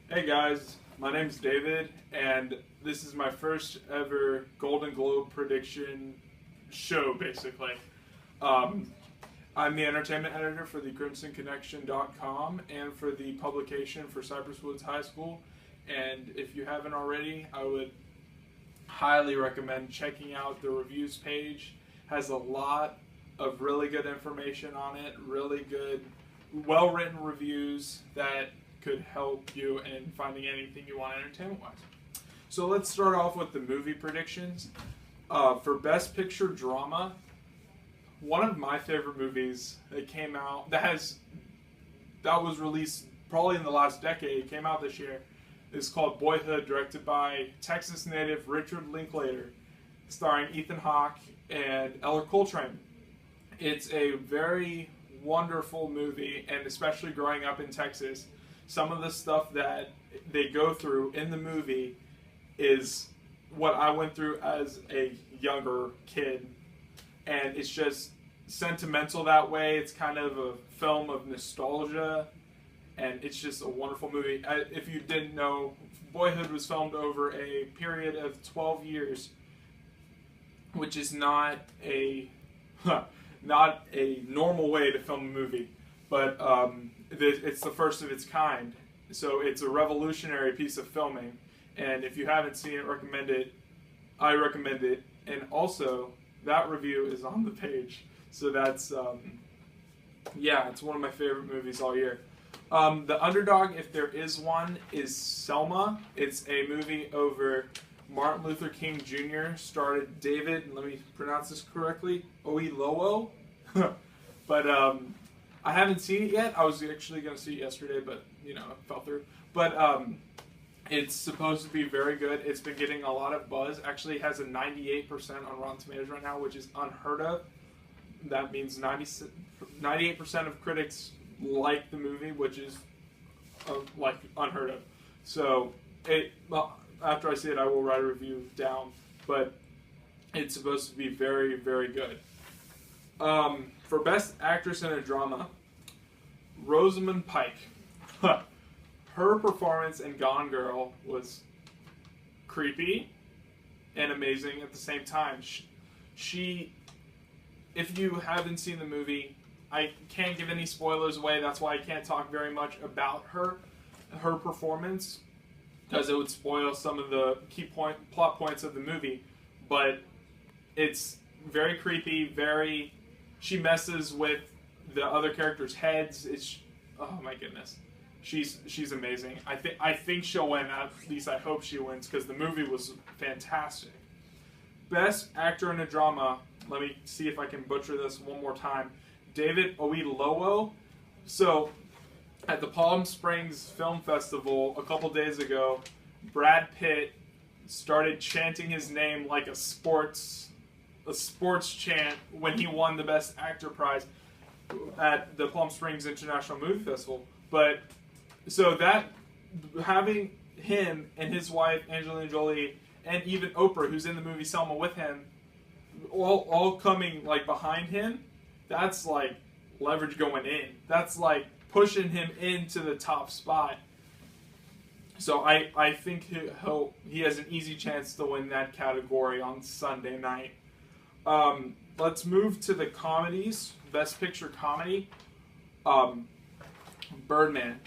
Hey guys, my name's David, and this is my first ever Golden Globe prediction show, basically. Um, I'm the entertainment editor for the CrimsonConnection.com and for the publication for Cypress Woods High School. And if you haven't already, I would highly recommend checking out the reviews page. Has a lot of really good information on it, really good, well-written reviews that could help you in finding anything you want entertainment-wise. So let's start off with the movie predictions. For Best Picture Drama, one of my favorite movies that came out, that was released probably in the last decade, came out this year, is called Boyhood, directed by Texas native Richard Linklater, starring Ethan Hawke and Eller Coltrane. It's a very wonderful movie, and especially growing up in Texas, some of the stuff that they go through in the movie is what I went through as a younger kid. And it's just sentimental that way. It's kind of a film of nostalgia, and it's just a wonderful movie. If you didn't know, Boyhood was filmed over a period of 12 years, which is not a normal way to film a movie, but it's the first of its kind. So it's a revolutionary piece of filming, and if you haven't seen it, I recommend it. And also, that review is on the page. So that's it's one of my favorite movies all year. The underdog, if there is one, is Selma. It's a movie over Martin Luther King Jr. starred David, and let me pronounce this correctly, Oyelowo. But I haven't seen it yet. I was actually going to see it yesterday, but it fell through. But it's supposed to be very good. It's been getting a lot of buzz. Actually, it has a 98% on Rotten Tomatoes right now, which is unheard of. That means 98% of critics like the movie, which is unheard of. So after I see it, I will write a review down. But it's supposed to be very, very good. For Best Actress in a Drama, Rosamund Pike. Her performance in Gone Girl was creepy and amazing at the same time. She, if you haven't seen the movie, I can't give any spoilers away. That's why I can't talk very much about her performance, because it would spoil some of the plot points of the movie. But it's very creepy. She messes with the other characters' heads. Oh my goodness. She's amazing. I think she'll win. At least I hope she wins, because the movie was fantastic. Best Actor in a Drama. Let me see if I can butcher this one more time. David Oyelowo. So, at the Palm Springs Film Festival a couple days ago, Brad Pitt started chanting his name like a sports chant when he won the Best Actor prize at the Palm Springs International Movie Festival. But so that having him and his wife Angelina Jolie and even Oprah, who's in the movie Selma with him, all coming behind him, that's like leverage going in. That's like pushing him into the top spot. So I think he has an easy chance to win that category on Sunday night. Let's move to the comedies. Best Picture Comedy. Birdman.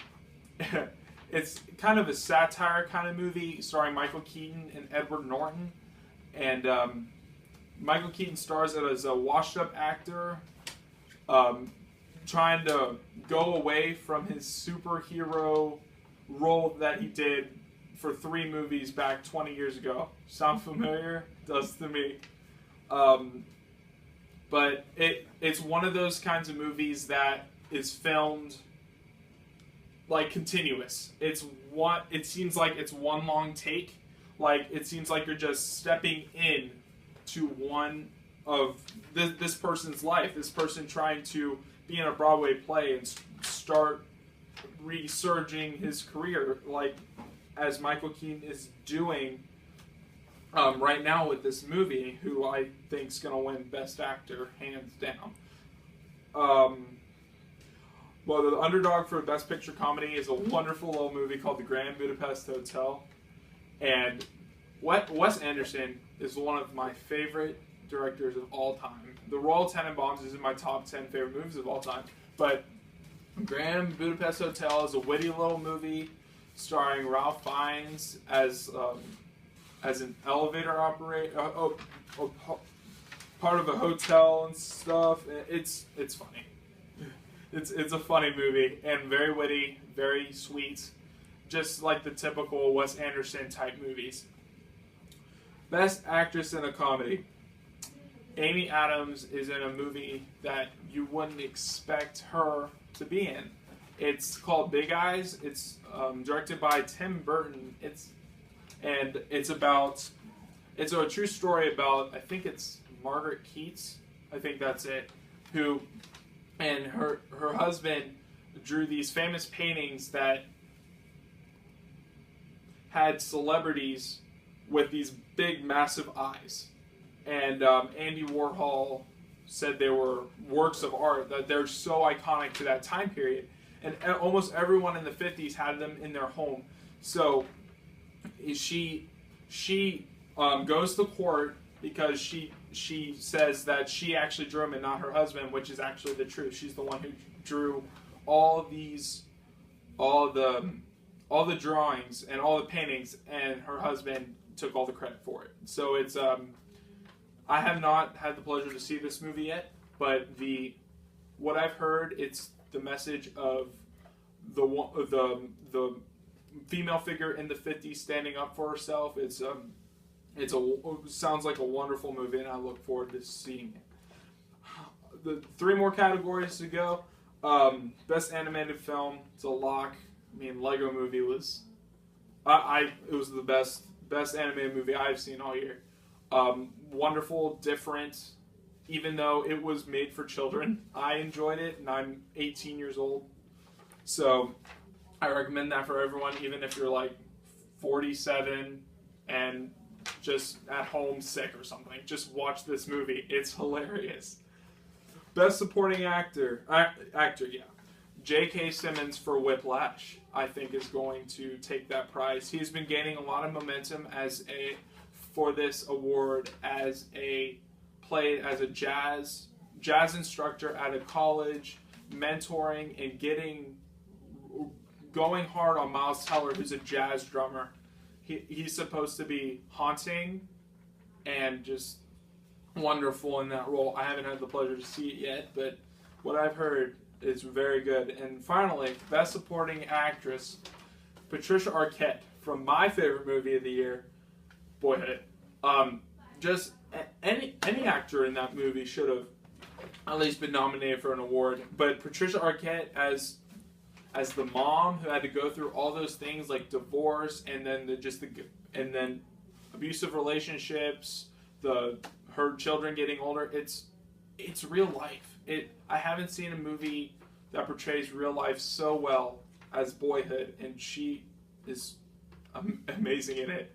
It's kind of a satire kind of movie starring Michael Keaton and Edward Norton. And Michael Keaton stars as a washed-up actor trying to go away from his superhero role that he did for 3 movies back 20 years ago. Sound familiar? Does to me. But it's one of those kinds of movies that is filmed continuous. It seems like it's one long take. It seems like you're just stepping in to one of this person's life. This person trying to be in a Broadway play and start resurging his career, as Michael Keaton is doing right now with this movie, who I think is going to win Best Actor hands down. Well, the underdog for Best Picture Comedy is a wonderful little movie called The Grand Budapest Hotel. And Wes Anderson is one of my favorite directors of all time. The Royal Tenenbaums is in my top 10 favorite movies of all time. But Grand Budapest Hotel is a witty little movie starring Ralph Fiennes as an elevator operator, part of a hotel and stuff. It's funny. It's a funny movie and very witty, very sweet, just like the typical Wes Anderson type movies. Best Actress in a Comedy. Amy Adams is in a movie that you wouldn't expect her to be in. It's called Big Eyes. It's directed by Tim Burton. It's a true story about, I think it's Margaret Keats. I think that's it. Who and her husband drew these famous paintings that had celebrities with these big, massive eyes. And Andy Warhol said they were works of art, that they're so iconic to that time period. And almost everyone in the 50s had them in their home. So she goes to court because she says that she actually drew them and not her husband, which is actually the truth. She's the one who drew all the drawings and all the paintings, and her husband took all the credit for it. So it's I have not had the pleasure to see this movie yet, but what I've heard, it's the message of the female figure in the 50s standing up for herself. It sounds like a wonderful movie, and I look forward to seeing it. The 3 more categories to go. Best animated film. It's a lock. I mean, Lego Movie was it was the best animated movie I've seen all year. Wonderful, different. Even though it was made for children, I enjoyed it, and I'm 18 years old. So I recommend that for everyone, even if you're like 47 and just at home sick or something. Just watch this movie. It's hilarious. Best Supporting Actor. J.K. Simmons for Whiplash, I think, is going to take that prize. He's been gaining a lot of momentum for this award as a jazz instructor at a college, mentoring and going hard on Miles Teller, who's a jazz drummer. He's supposed to be haunting and just wonderful in that role. I haven't had the pleasure to see it yet, but what I've heard is very good. And finally, Best Supporting Actress, Patricia Arquette from my favorite movie of the year, Boyhood. Just any actor in that movie should have at least been nominated for an award. But Patricia Arquette as the mom who had to go through all those things like divorce and then abusive relationships, her children getting older. It's real life. I haven't seen a movie that portrays real life so well as Boyhood, and she is amazing in it.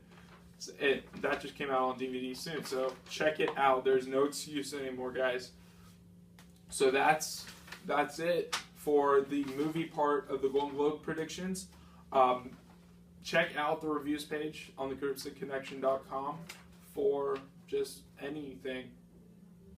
That just came out on DVD soon, so check it out. There's no excuse anymore, guys. So that's it for the movie part of the Golden Globe predictions. Check out the reviews page on thecripsicconnection.com for just anything.